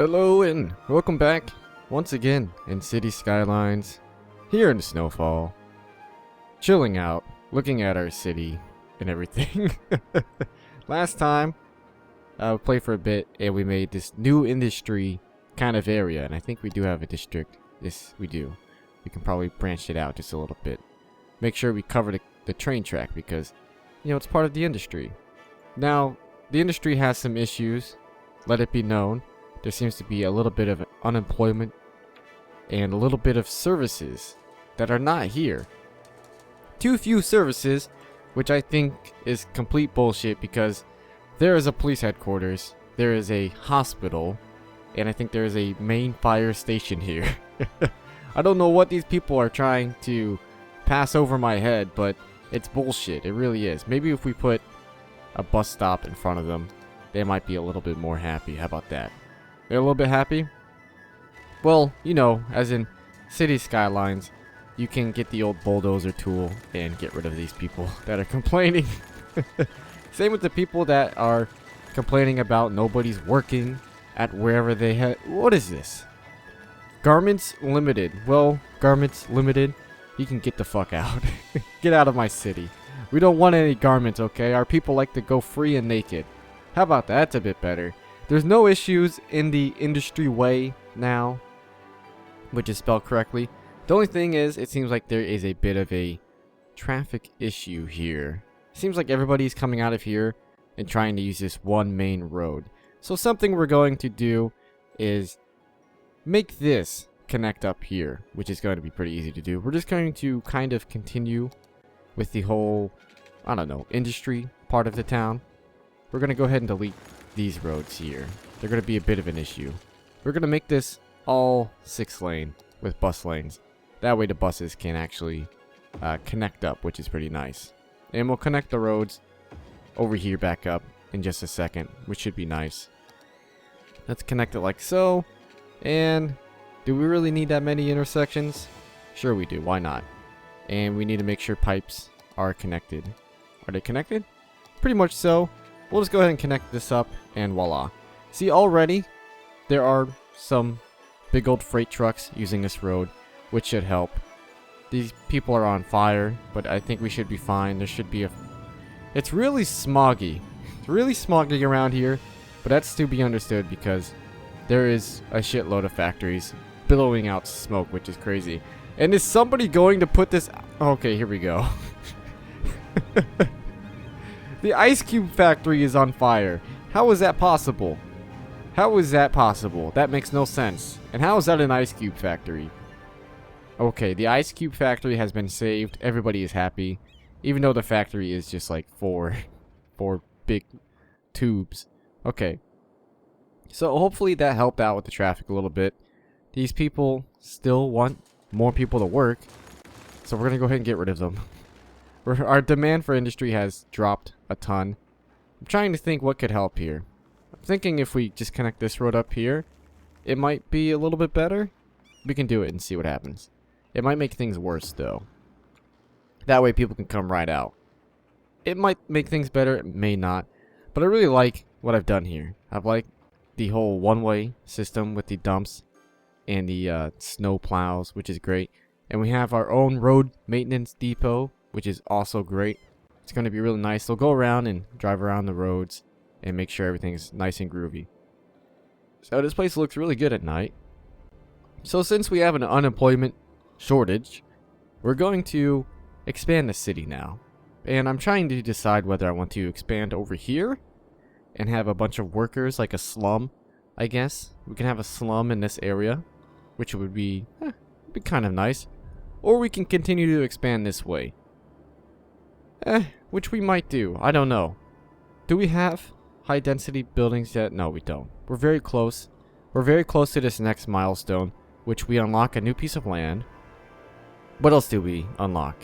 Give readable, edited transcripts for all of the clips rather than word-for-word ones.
Hello and welcome back once again in Cities Skylines, here in Snowfall, chilling out, looking at our city and everything. Last time, we played for a bit and we made this new industry kind of area, and I think we do have a district. Yes, we do. We can probably branch it out just a little bit. Make sure we cover the train track because, you know, it's part of the industry. Now, the industry has some issues, let it be known. There seems to be a little bit of unemployment and a little bit of services that are not here. Too few services, which I think is complete bullshit because there is a police headquarters, there is a hospital, and I think there is a main fire station here. I don't know what these people are trying to pass over my head, but it's bullshit. It really is. Maybe if we put a bus stop in front of them, they might be a little bit more happy. How about that? They're a little bit happy? Well, you know, as in Cities Skylines, you can get the old bulldozer tool and get rid of these people that are complaining. Same with the people that are complaining about nobody's working at wherever they had. What is this? Garments Limited. Well, Garments Limited, you can get the fuck out. Get out of my city. We don't want any garments, okay? Our people like to go free and naked. How about that? That's a bit better. There's no issues in the industry way now, which is spelled correctly. The only thing is, it seems like there is a bit of a traffic issue here. It seems like everybody's coming out of here and trying to use this one main road. So something we're going to do is make this connect up here, which is going to be pretty easy to do. We're just going to kind of continue with the whole, I don't know, industry part of the town. We're going to go ahead and delete these roads here. They're going to be a bit of an issue. We're going to make this all 6-lane with bus lanes. That way the buses can actually connect up, which is pretty nice. And we'll connect the roads over here back up in just a second, which should be nice. Let's connect it like so. And do we really need that many intersections? Sure we do. Why not? And we need to make sure pipes are connected. Are they connected? Pretty much so. We'll just go ahead and connect this up, and voila. See, already, there are some big old freight trucks using this road, which should help. These people are on fire, but I think we should be fine. There should be a... It's really smoggy. It's really smoggy around here, but that's to be understood because there is a shitload of factories billowing out smoke, which is crazy. And is somebody going to put this... Okay, here we go. The ice cube factory is on fire. How is that possible? How is that possible? That makes no sense. And how is that an ice cube factory? Okay, the ice cube factory has been saved. Everybody is happy. Even though the factory is just like four big tubes. Okay. So hopefully that helped out with the traffic a little bit. These people still want more people to work. So we're going to go ahead and get rid of them. Our demand for industry has dropped a ton. I'm trying to think what could help here. I'm thinking if we just connect this road up here, it might be a little bit better. We can do it and see what happens. It might make things worse though. That way people can come right out. It might make things better, it may not. But I really like what I've done here. I've liked the whole one-way system with the dumps and the snow plows, which is great. And we have our own road maintenance depot, which is also great. It's going to be really nice. They'll go around and drive around the roads and make sure everything's nice and groovy. So this place looks really good at night. So since we have an unemployment shortage, we're going to expand the city now. And I'm trying to decide whether I want to expand over here and have a bunch of workers, like a slum, I guess. We can have a slum in this area, which would be kind of nice. Or we can continue to expand this way. Which we might do. I don't know. Do we have high density buildings yet? No, we don't. We're very close. We're very close to this next milestone, which we unlock a new piece of land. What else do we unlock?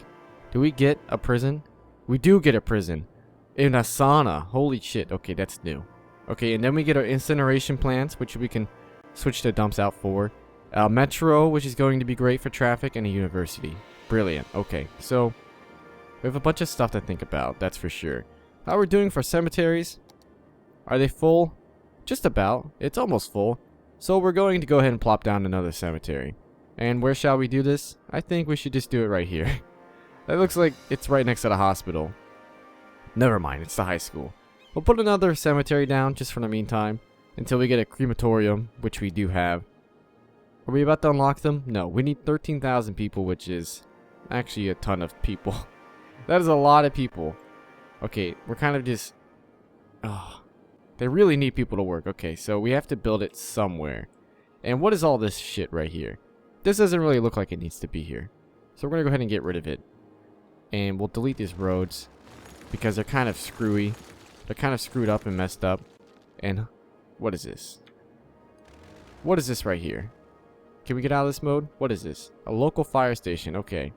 Do we get a prison? We do get a prison. In a sauna. Holy shit. Okay, that's new. Okay, and then we get our incineration plants, which we can switch the dumps out for. Metro, which is going to be great for traffic, and a university. Brilliant. Okay, so we have a bunch of stuff to think about, that's for sure. How are we doing for cemeteries? Are they full? Just about. It's almost full. So we're going to go ahead and plop down another cemetery. And where shall we do this? I think we should just do it right here. That looks like it's right next to the hospital. Never mind, it's the high school. We'll put another cemetery down just for the meantime until we get a crematorium, which we do have. Are we about to unlock them? No, we need 13,000 people, which is actually a ton of people. That is a lot of people. Okay, we're kind of just... Oh, they really need people to work. Okay, so we have to build it somewhere. And what is all this shit right here? This doesn't really look like it needs to be here. So we're going to go ahead and get rid of it. And we'll delete these roads because they're kind of screwy. They're kind of screwed up and messed up. And what is this? What is this right here? Can we get out of this mode? What is this? A local fire station. Okay.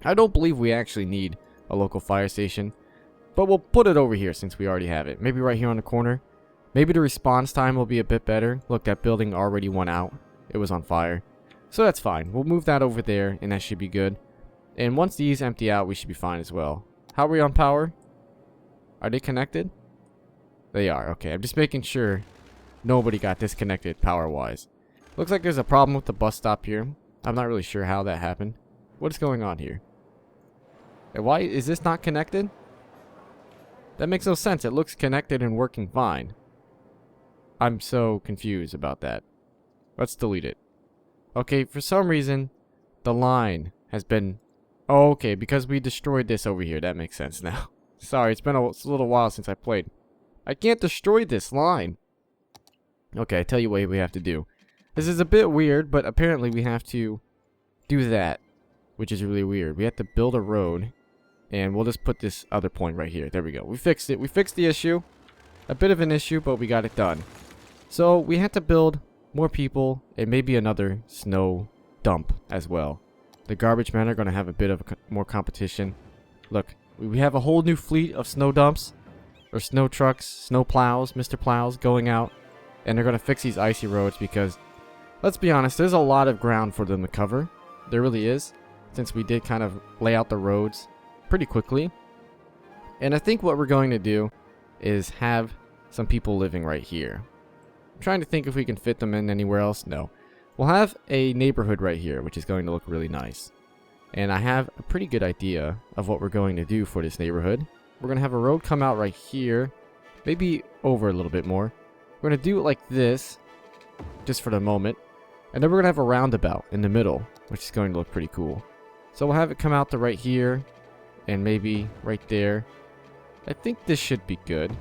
I don't believe we actually need a local fire station. But we'll put it over here since we already have it. Maybe right here on the corner. Maybe the response time will be a bit better. Look, that building already went out. It was on fire. So that's fine. We'll move that over there and that should be good. And once these empty out, we should be fine as well. How are we on power? Are they connected? They are. Okay, I'm just making sure nobody got disconnected power-wise. Looks like there's a problem with the bus stop here. I'm not really sure how that happened. What is going on here? And why is this not connected? That makes no sense. It looks connected and working fine. I'm so confused about that. Let's delete it. Okay, for some reason, the line has been... Oh, okay, because we destroyed this over here. That makes sense now. Sorry, it's been a little while since I played. I can't destroy this line. Okay, I tell you what we have to do. This is a bit weird, but apparently we have to do that, which is really weird. We have to build a road, and we'll just put this other point right here. There we go. We fixed it. We fixed the issue. A bit of an issue, but we got it done. So we had to build more people and maybe another snow dump as well. The garbage men are going to have a bit of more competition. Look, we have a whole new fleet of snow dumps, or snow trucks, snow plows, Mr. Plows going out, and they're going to fix these icy roads because, let's be honest, there's a lot of ground for them to cover. There really is, since we did kind of lay out the roads pretty quickly. And I think what we're going to do is have some people living right here. I'm trying to think if we can fit them in anywhere else. No. We'll have a neighborhood right here, which is going to look really nice. And I have a pretty good idea of what we're going to do for this neighborhood. We're going to have a road come out right here, maybe over a little bit more. We're going to do it like this, just for the moment. And then we're going to have a roundabout in the middle, which is going to look pretty cool. So we'll have it come out to right here, and maybe right there. I think this should be good.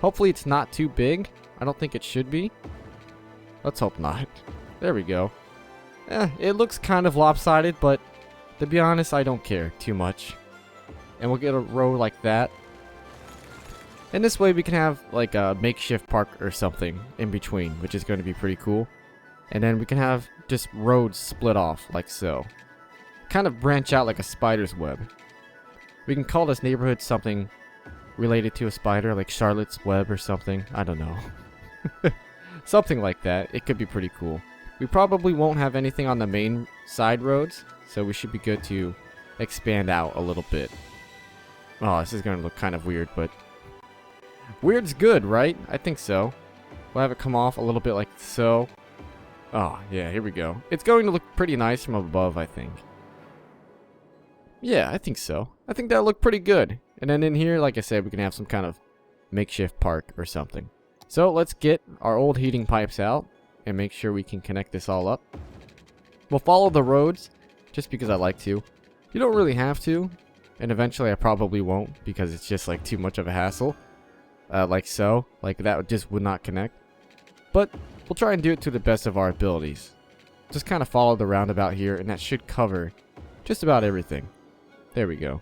Hopefully it's not too big. I don't think it should be. Let's hope not. There we go. It looks kind of lopsided, but to be honest, I don't care too much. And we'll get a row like that. And this way we can have like a makeshift park or something in between, which is going to be pretty cool. And then we can have just roads split off like so. Kind of branch out like a spider's web. We can call this neighborhood something related to a spider, like Charlotte's Web or something. I don't know. Something like that. It could be pretty cool. We probably won't have anything on the main side roads, so we should be good to expand out a little bit. Oh, this is going to look kind of weird, but weird's good, right? I think so. We'll have it come off a little bit like so. Oh, yeah, here we go. It's going to look pretty nice from above, I think. Yeah, I think so. I think that'll look pretty good. And then in here, like I said, we can have some kind of makeshift park or something. So let's get our old heating pipes out and make sure we can connect this all up. We'll follow the roads just because I like to. You don't really have to, and eventually I probably won't because it's just like too much of a hassle. Like so, like that just would not connect. But we'll try and do it to the best of our abilities. Just kind of follow the roundabout here, and that should cover just about everything. There we go.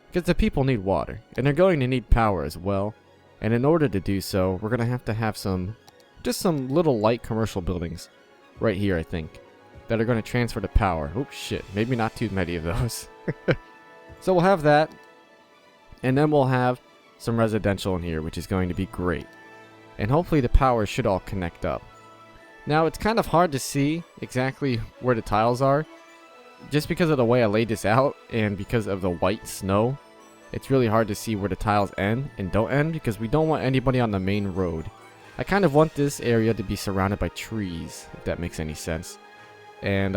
Because the people need water, and they're going to need power as well. And in order to do so, we're going to have some, just some little light commercial buildings right here, I think, that are going to transfer the power. Oops, shit. Maybe not too many of those. So we'll have that, and then we'll have some residential in here, which is going to be great. And hopefully the power should all connect up. Now, it's kind of hard to see exactly where the tiles are, just because of the way I laid this out, and because of the white snow. It's really hard to see where the tiles end and don't end, because we don't want anybody on the main road I kind of want this area to be surrounded by trees, if that makes any sense. And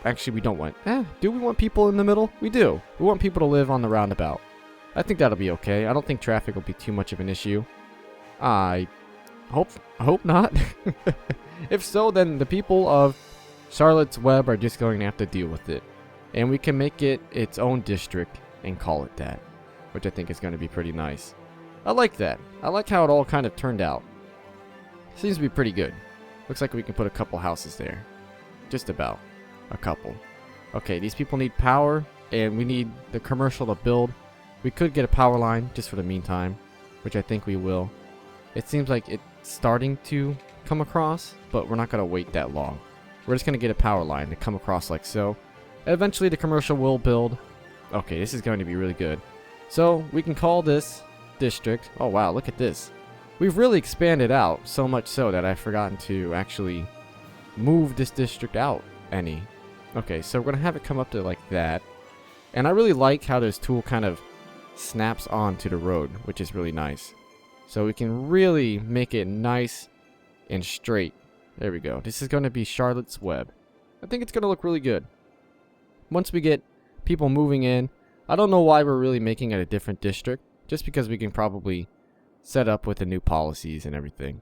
actually we don't want, do we want people in the middle? We do. We want people to live on the roundabout. I think that'll be okay. I don't think traffic will be too much of an issue. I hope not. If so, then the people of Charlotte's Web are just going to have to deal with it. And we can make it its own district and call it that, which I think is going to be pretty nice. I like that. I like how it all kind of turned out. Seems to be pretty good. Looks like we can put a couple houses there. Just about. A couple. Okay, these people need power, and we need the commercial to build. We could get a power line just for the meantime, which I think we will. It seems like it's starting to come across, but we're not going to wait that long. We're just going to get a power line to come across like so. Eventually the commercial will build. Okay, this is going to be really good. So we can call this district. Oh wow, look at this. We've really expanded out, so much so that I've forgotten to actually move this district out any. Okay, so we're going to have it come up to like that. And I really like how this tool kind of snaps onto the road, which is really nice. So we can really make it nice and straight. There we go. This is going to be Charlotte's Web. I think it's going to look really good. Once we get people moving in, I don't know why we're really making it a different district. Just because we can probably set up with the new policies and everything.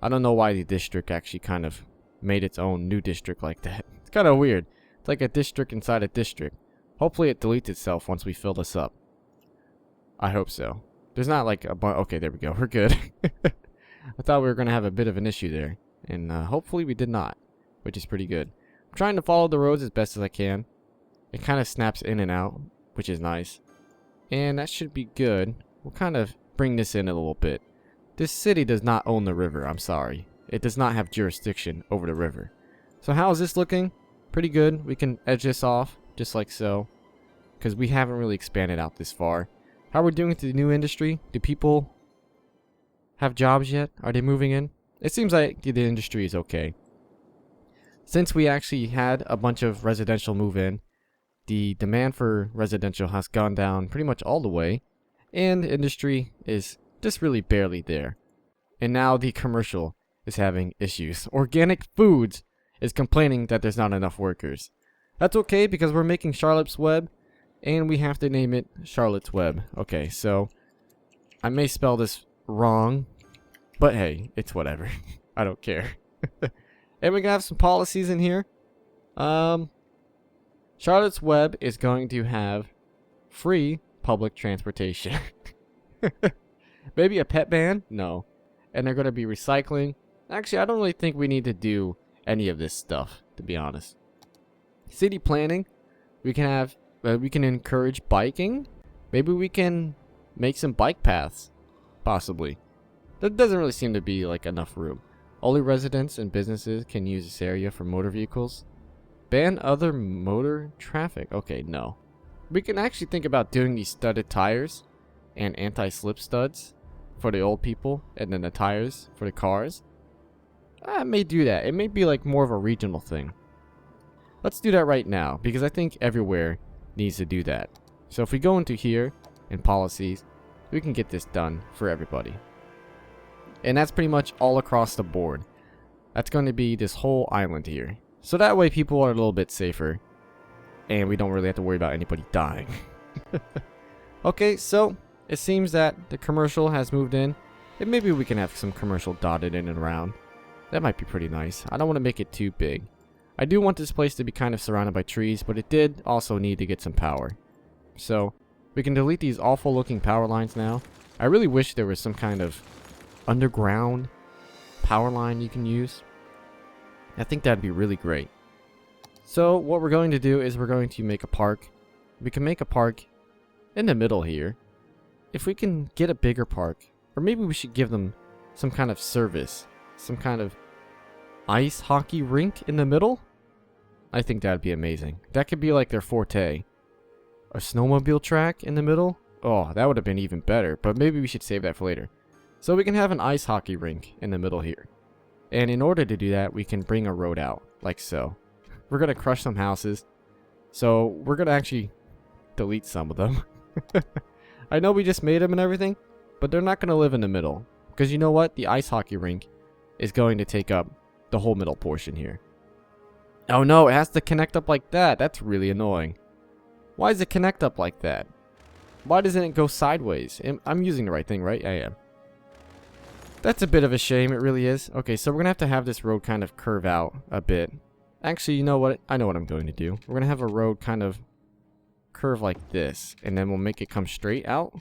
I don't know why the district actually kind of made its own new district like that. It's kind of weird. It's like a district inside a district. Hopefully it deletes itself once we fill this up. I hope so. There's not like a bunch. Okay, there we go. We're good. I thought we were going to have a bit of an issue there. And hopefully we did not. Which is pretty good. I'm trying to follow the roads as best as I can. It kind of snaps in and out, which is nice. And that should be good. We'll kind of bring this in a little bit. This city does not own the river. I'm sorry. It does not have jurisdiction over the river. So how is this looking? Pretty good. We can edge this off just like so. Because we haven't really expanded out this far. How are we doing with the new industry? Do people have jobs yet? Are they moving in? It seems like the industry is okay. Since we actually had a bunch of residential move in, the demand for residential has gone down pretty much all the way. And industry is just really barely there. And now the commercial is having issues. Organic Foods is complaining that there's not enough workers. That's okay because we're making Charlotte's Web. And we have to name it Charlotte's Web. Okay, so I may spell this wrong. But hey, it's whatever. I don't care. And we can have some policies in here. Charlotte's Web is going to have free public transportation. Maybe a pet ban? No. And they're going to be recycling. Actually, I don't really think we need to do any of this stuff, to be honest. City planning. We can have, we can encourage biking. Maybe we can make some bike paths. Possibly. There doesn't really seem to be like enough room. Only residents and businesses can use this area for motor vehicles. Ban other motor traffic. Okay, no. We can actually think about doing these studded tires and anti-slip studs for the old people, and then the tires for the cars. I may do that. It may be like more of a regional thing. Let's do that right now, because I think everywhere needs to do that. So if we go into here in policies, we can get this done for everybody. And that's pretty much all across the board. That's going to be this whole island here. So that way people are a little bit safer. And we don't really have to worry about anybody dying. Okay, so it seems that the commercial has moved in. And maybe we can have some commercial dotted in and around. That might be pretty nice. I don't want to make it too big. I do want this place to be kind of surrounded by trees, but it did also need to get some power. So we can delete these awful looking power lines now. I really wish there was some kind of underground power line you can use. I think that'd be really great. So what we're going to do is we're going to make a park. We can make a park in the middle here. If we can get a bigger park, or maybe we should give them some kind of service, some kind of ice hockey rink in the middle. I think that'd be amazing. That could be like their forte. A snowmobile track in the middle. Oh, that would have been even better, but maybe we should save that for later. So we can have an ice hockey rink in the middle here. And in order to do that, we can bring a road out, like so. We're going to crush some houses. So we're going to actually delete some of them. I know we just made them and everything, but they're not going to live in the middle. Because you know what? The ice hockey rink is going to take up the whole middle portion here. Oh no, it has to connect up like that. That's really annoying. Why does it connect up like that? Why doesn't it go sideways? I'm using the right thing, right? I am. That's a bit of a shame, it really is. Okay, so we're going to have this road kind of curve out a bit. Actually, you know what? I know what I'm going to do. We're going to have a road kind of curve like this, and then we'll make it come straight out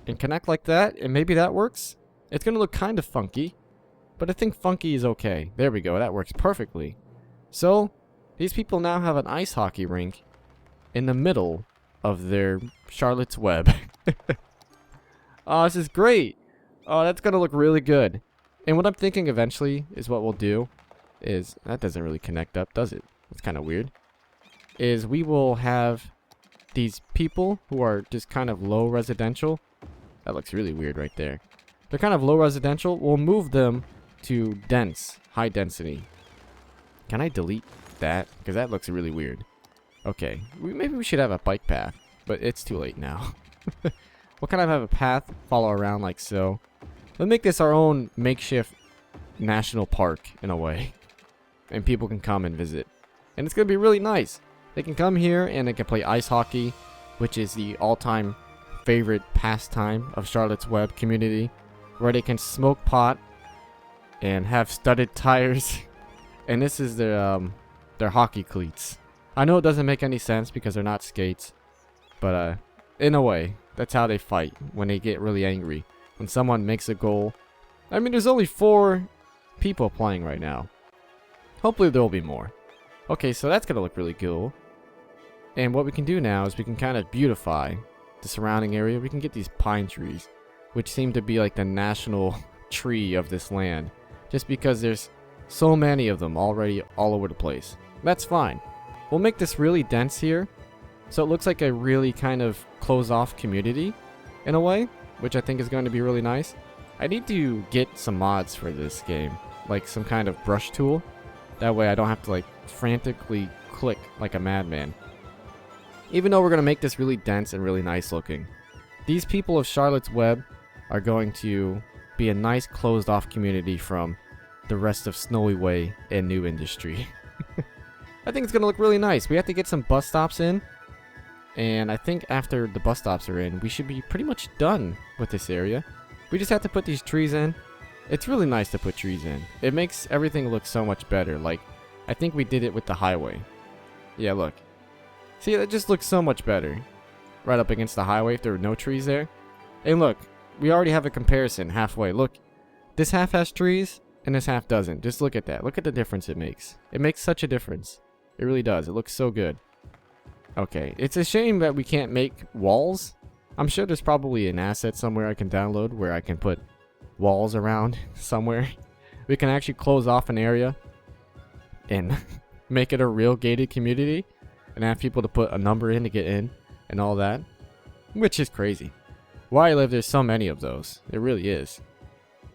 and connect like that, and maybe that works. It's going to look kind of funky, but I think funky is okay. There we go. That works perfectly. So, these people now have an ice hockey rink in the middle of their Charlotte's Web. Oh, this is great. Oh, that's going to look really good. And what I'm thinking eventually is what we'll do is... That doesn't really connect up, does it? It's kind of weird. Is we will have these people who are just kind of low residential. That looks really weird right there. They're kind of low residential. We'll move them to dense, high density. Can I delete that? Because that looks really weird. Okay, maybe we should have a bike path, but it's too late now. We'll kind of have a path follow around like so. Let's make this our own makeshift national park in a way. And people can come and visit. And it's going to be really nice. They can come here and they can play ice hockey, which is the all-time favorite pastime of Charlotte's Web community, where they can smoke pot and have studded tires. And this is their hockey cleats. I know it doesn't make any sense because they're not skates, but in a way, that's how they fight when they get really angry. When someone makes a goal. I mean, there's only 4 people playing right now. Hopefully there will be more. Okay, so that's going to look really cool. And what we can do now is we can kind of beautify the surrounding area. We can get these pine trees, which seem to be like the national tree of this land. Just because there's so many of them already all over the place. That's fine. We'll make this really dense here, so it looks like a really kind of closed-off community in a way, which I think is going to be really nice. I need to get some mods for this game, like some kind of brush tool. That way I don't have to like frantically click like a madman. Even though we're going to make this really dense and really nice looking, these people of Charlotte's Web are going to be a nice closed-off community from the rest of Snowy Way and New Industry. I think it's going to look really nice. We have to get some bus stops in. And I think after the bus stops are in, we should be pretty much done with this area. We just have to put these trees in. It's really nice to put trees in. It makes everything look so much better. Like, I think we did it with the highway. Yeah, look. See, it just looks so much better. Right up against the highway if there were no trees there. And look, we already have a comparison halfway. Look, this half has trees and this half doesn't. Just look at that. Look at the difference it makes. It makes such a difference. It really does. It looks so good. Okay, it's a shame that we can't make walls. I'm sure there's probably an asset somewhere I can download where I can put walls around somewhere. We can actually close off an area and make it a real gated community and have people to put a number in to get in and all that, which is crazy. Where I live, there's so many of those. It really is.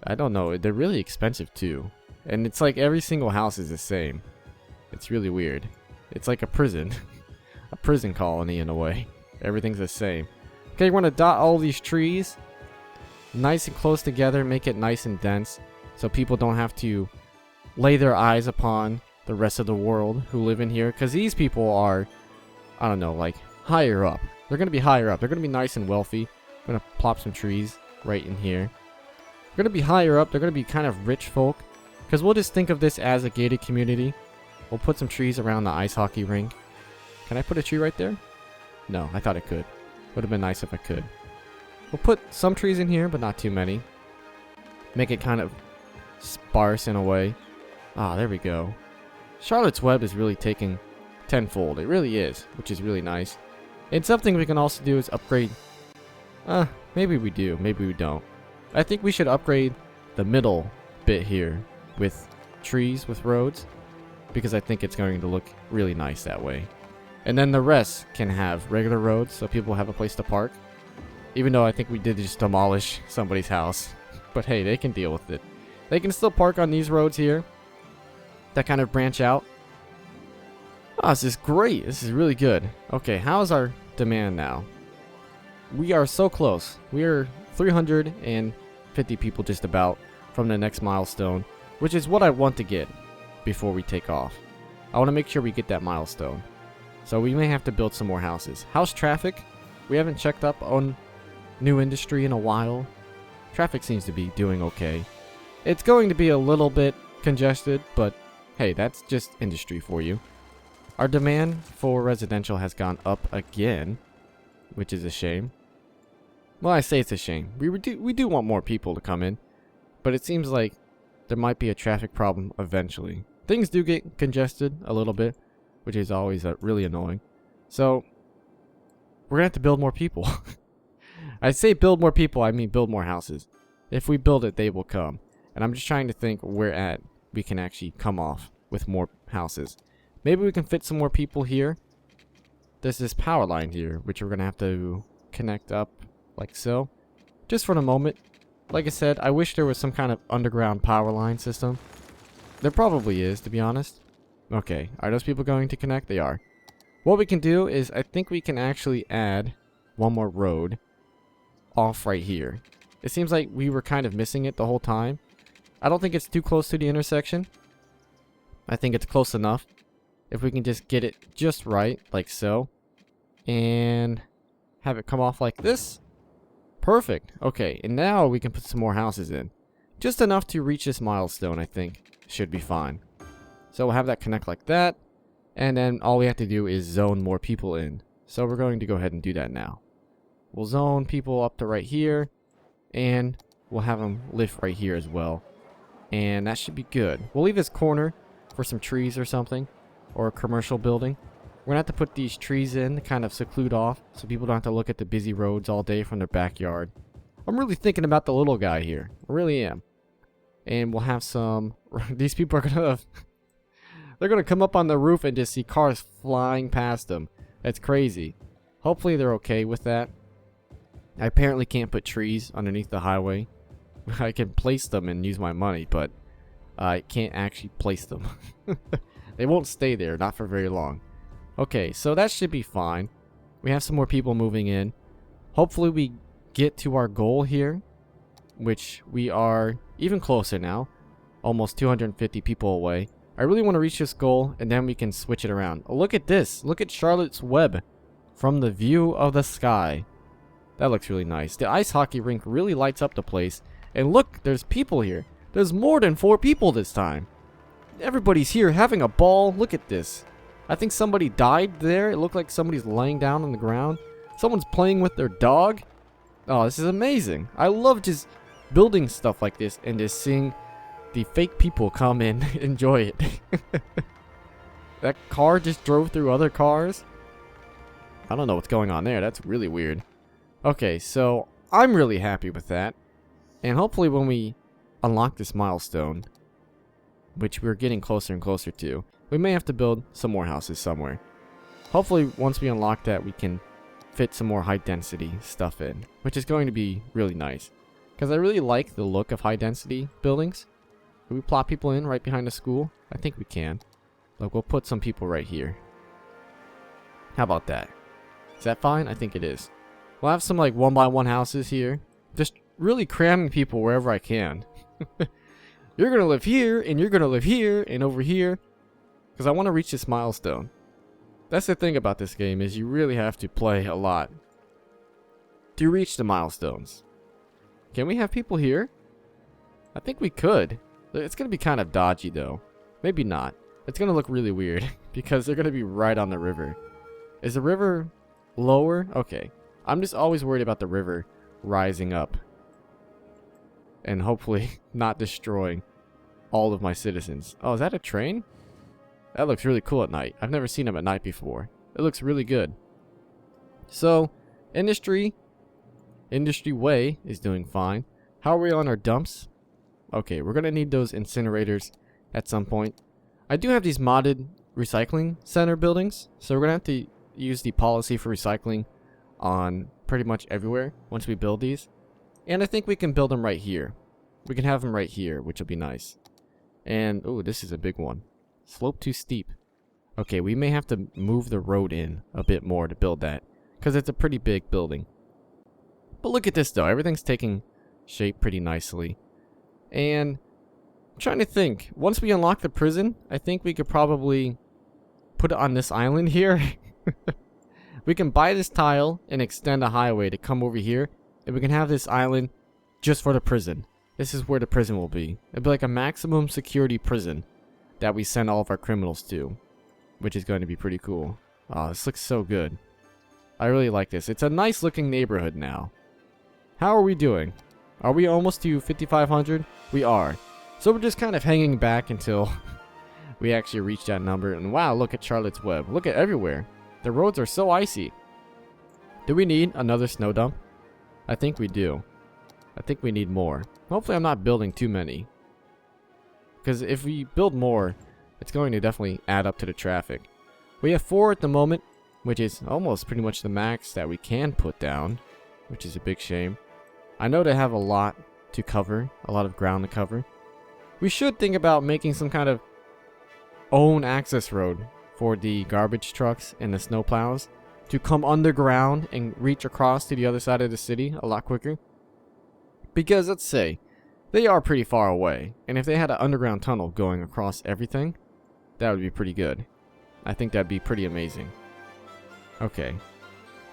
I don't know. They're really expensive too. And it's like every single house is the same. It's really weird. It's like a prison. A prison colony in a way. Everything's the same. Okay, we're going to dot all these trees nice and close together, make it nice and dense so people don't have to lay their eyes upon the rest of the world who live in here, because these people are, I don't know, like higher up. They're going to be higher up. They're going to be nice and wealthy. I'm going to plop some trees right in here. They're going to be higher up. They're going to be kind of rich folk, because we'll just think of this as a gated community. We'll put some trees around the ice hockey rink. Can I put a tree right there? No, I thought I could. Would have been nice if I could. We'll put some trees in here, but not too many. Make it kind of sparse in a way. Ah, there we go. Charlotte's Web is really taking tenfold. It really is, which is really nice. And something we can also do is upgrade. Maybe we do, maybe we don't. I think we should upgrade the middle bit here with trees, with roads, because I think it's going to look really nice that way. And then the rest can have regular roads so people have a place to park. Even though I think we did just demolish somebody's house. But hey, they can deal with it. They can still park on these roads here that kind of branch out. Oh, this is great. This is really good. Okay, how's our demand now? We are so close. We are 300 and 250 people just about from the next milestone, which is what I want to get before we take off. I want to make sure we get that milestone. So we may have to build some more houses. House traffic, we haven't checked up on new industry in a while. Traffic seems to be doing okay. It's going to be a little bit congested, but hey, that's just industry for you. Our demand for residential has gone up again, which is a shame. Well, I say it's a shame. We do want more people to come in, but it seems like there might be a traffic problem eventually. Things do get congested a little bit, which is always really annoying. So, we're going to have to build more people. I say build more people, I mean build more houses. If we build it, they will come. And I'm just trying to think where we can actually come off with more houses. Maybe we can fit some more people here. There's this power line here, which we're going to have to connect up like so. Just for the moment. Like I said, I wish there was some kind of underground power line system. There probably is, to be honest. Okay, are those people going to connect? They are. What we can do is, I think we can actually add one more road off right here. It seems like we were kind of missing it the whole time. I don't think it's too close to the intersection. I think it's close enough. If we can just get it just right, like so. And have it come off like this. Perfect. Okay, and now we can put some more houses in. Just enough to reach this milestone, I think. Should be fine. So we'll have that connect like that. And then all we have to do is zone more people in. So we're going to go ahead and do that now. We'll zone people up to right here. And we'll have them live right here as well. And that should be good. We'll leave this corner for some trees or something. Or a commercial building. We're going to have to put these trees in to kind of seclude off. So people don't have to look at the busy roads all day from their backyard. I'm really thinking about the little guy here. I really am. And we'll have some... These people are going to... They're going to come up on the roof and just see cars flying past them. That's crazy. Hopefully they're okay with that. I apparently can't put trees underneath the highway. I can place them and use my money, but I can't actually place them. They won't stay there, not for very long. Okay, so that should be fine. We have some more people moving in. Hopefully we get to our goal here, which we are even closer now. Almost 250 people away. I really want to reach this goal, and then we can switch it around. Oh, look at this. Look at Charlotte's Web from the view of the sky. That looks really nice. The ice hockey rink really lights up the place. And look, there's people here. There's more than 4 people this time. Everybody's here having a ball. Look at this. I think somebody died there. It looked like somebody's laying down on the ground. Someone's playing with their dog. Oh, this is amazing. I love just building stuff like this and just seeing the fake people come in and enjoy it. That car just drove through other cars. I don't know what's going on there. That's really weird. Okay, so I'm really happy with that. And hopefully when we unlock this milestone, which we're getting closer and closer to, we may have to build some more houses somewhere. Hopefully once we unlock that, we can fit some more high density stuff in, which is going to be really nice. Because I really like the look of high density buildings. Can we plot people in right behind the school? I think we can. Look, we'll put some people right here. How about that? Is that fine? I think it is. We'll have some like 1x1 houses here. Just really cramming people wherever I can. You're going to live here, and you're going to live here, and over here. Because I want to reach this milestone. That's the thing about this game, is you really have to play a lot to reach the milestones. Can we have people here? I think we could. It's going to be kind of dodgy, though. Maybe not. It's going to look really weird, because they're going to be right on the river. Is the river lower? Okay. I'm just always worried about the river rising up. And hopefully not destroying all of my citizens. Oh, is that a train? That looks really cool at night. I've never seen them at night before. It looks really good. So, Industry Way is doing fine. How are we on our dumps? Okay, we're going to need those incinerators at some point. I do have these modded recycling center buildings. So we're going to have to use the policy for recycling on pretty much everywhere once we build these. And I think we can build them right here. We can have them right here, which will be nice. And, oh, this is a big one. Slope too steep. Okay, we may have to move the road in a bit more to build that, because it's a pretty big building. But look at this, though. Everything's taking shape pretty nicely. And I'm trying to think. Once we unlock the prison, I think we could probably put it on this island here. We can buy this tile and extend a highway to come over here. And we can have this island just for the prison. This is where the prison will be. It'll be like a maximum security prison that we send all of our criminals to, which is going to be pretty cool. Oh, this looks so good. I really like this. It's a nice looking neighborhood now. How are we doing? Are we almost to 5,500? We are. So we're just kind of hanging back until we actually reach that number. And wow, look at Charlotte's Web. Look at everywhere. The roads are so icy. Do we need another snow dump? I think we do. I think we need more. Hopefully I'm not building too many. Because if we build more, it's going to definitely add up to the traffic. We have 4 at the moment, which is almost pretty much the max that we can put down, which is a big shame. I know they have a lot to cover, a lot of ground to cover. We should think about making some kind of own access road for the garbage trucks and the snowplows to come underground and reach across to the other side of the city a lot quicker. Because let's say they are pretty far away, and if they had an underground tunnel going across everything, that would be pretty good. I think that'd be pretty amazing. Okay,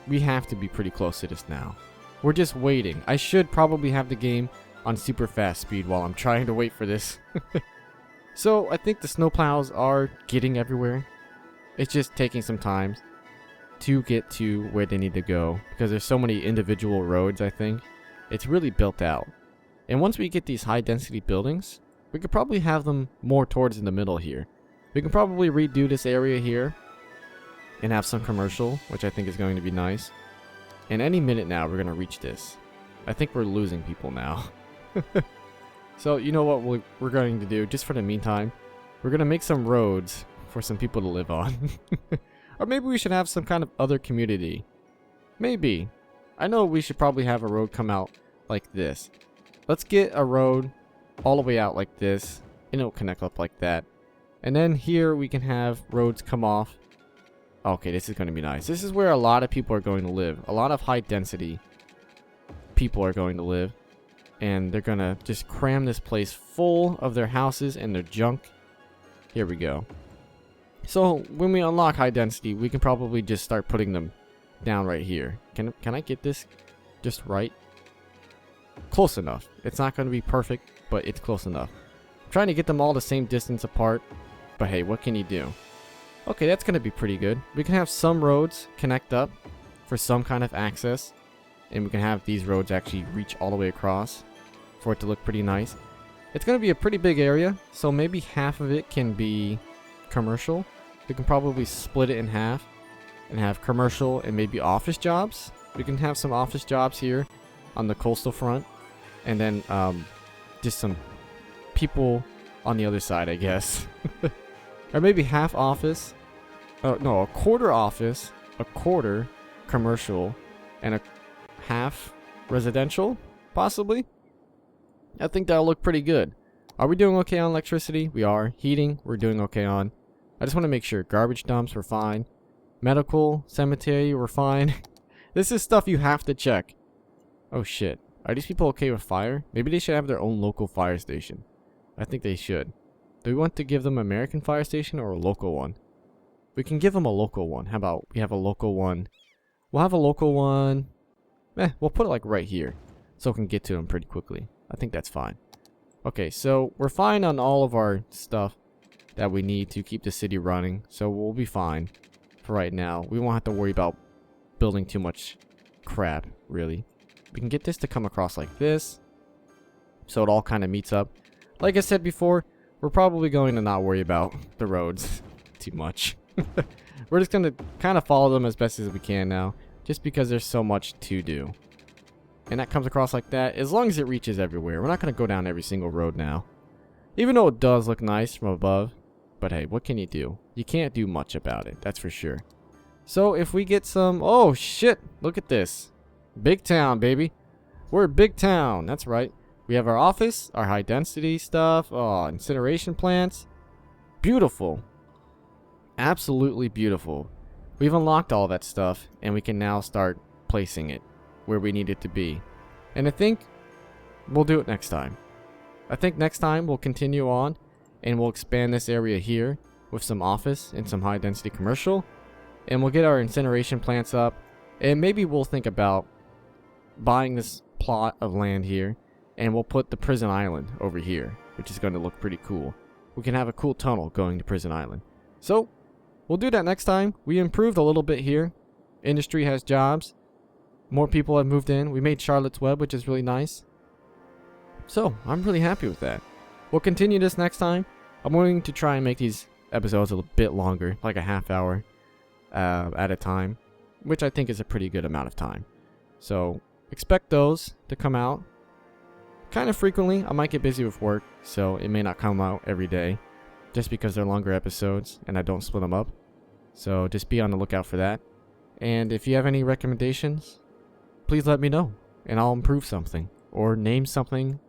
we have to be pretty close to this now. We're just waiting. I should probably have the game on super fast speed while I'm trying to wait for this. So I think the snowplows are getting everywhere. It's just taking some time to get to where they need to go, because there's so many individual roads. I think it's really built out. And once we get these high density buildings, we could probably have them more towards in the middle here. We can probably redo this area here and have some commercial, which I think is going to be nice. And any minute now, we're going to reach this. I think we're losing people now. So you know what we're going to do, just for the meantime, we're going to make some roads for some people to live on. Or maybe we should have some kind of other community. Maybe. I know we should probably have a road come out like this. Let's get a road all the way out like this, and it'll connect up like that. And then here we can have roads come off. Okay, this is going to be nice. This is where a lot of people are going to live. A lot of high density people are going to live. And they're going to just cram this place full of their houses and their junk. Here we go. So when we unlock high density, we can probably just start putting them down right here. Can I get this just right? Close enough. It's not going to be perfect, but it's close enough. I'm trying to get them all the same distance apart. But hey, what can you do? Okay, that's going to be pretty good. We can have some roads connect up for some kind of access. And we can have these roads actually reach all the way across for it to look pretty nice. It's going to be a pretty big area, so maybe half of it can be commercial. We can probably split it in half and have commercial and maybe office jobs. We can have some office jobs here on the coastal front, and then just some people on the other side, I guess. Or maybe half office. No, a quarter office, a quarter commercial, and a half residential, possibly. I think that'll look pretty good. Are we doing okay on electricity? We are. Heating, we're doing okay on. I just want to make sure. Garbage dumps, we're fine. Medical, cemetery, we're fine. This is stuff you have to check. Oh shit. Are these people okay with fire? Maybe they should have their own local fire station. I think they should. Do we want to give them an American fire station or a local one? We can give them a local one. How about we have a local one? We'll have a local one. We'll put it like right here, so we can get to them pretty quickly. I think that's fine. Okay, so we're fine on all of our stuff that we need to keep the city running, so we'll be fine for right now. We won't have to worry about building too much crap, really. We can get this to come across like this, so it all kind of meets up. Like I said before, we're probably going to not worry about the roads too much. We're just going to kind of follow them as best as we can now, just because there's so much to do. And that comes across like that, as long as it reaches everywhere. We're not going to go down every single road now. Even though it does look nice from above. But hey, what can you do? You can't do much about it, that's for sure. So if we get some... Oh shit, look at this. Big town, baby. We're a big town, that's right. We have our office, our high density stuff, incineration plants. Beautiful. Absolutely beautiful. We've unlocked all that stuff, and we can now start placing it where we need it to be. And I think we'll do it next time. I think next time we'll continue on and we'll expand this area here with some office and some high density commercial, and we'll get our incineration plants up, and maybe we'll think about buying this plot of land here and we'll put the prison island over here, which is going to look pretty cool. We can have a cool tunnel going to Prison Island. So we'll do that next time. We improved a little bit here. Industry has jobs. More people have moved in. We made Charlotte's Web, which is really nice. So I'm really happy with that. We'll continue this next time. I'm going to try and make these episodes a little bit longer, like a half hour at a time, which I think is a pretty good amount of time. So expect those to come out kind of frequently. I might get busy with work, so it may not come out every day just because they're longer episodes and I don't split them up. So just be on the lookout for that. And if you have any recommendations, please let me know and I'll improve something or name something,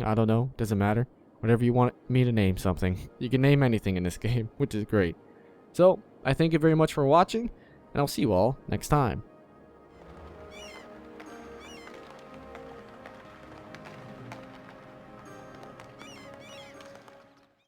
I don't know, doesn't matter. Whatever you want me to name something. You can name anything in this game, which is great. So I thank you very much for watching, and I'll see you all next time.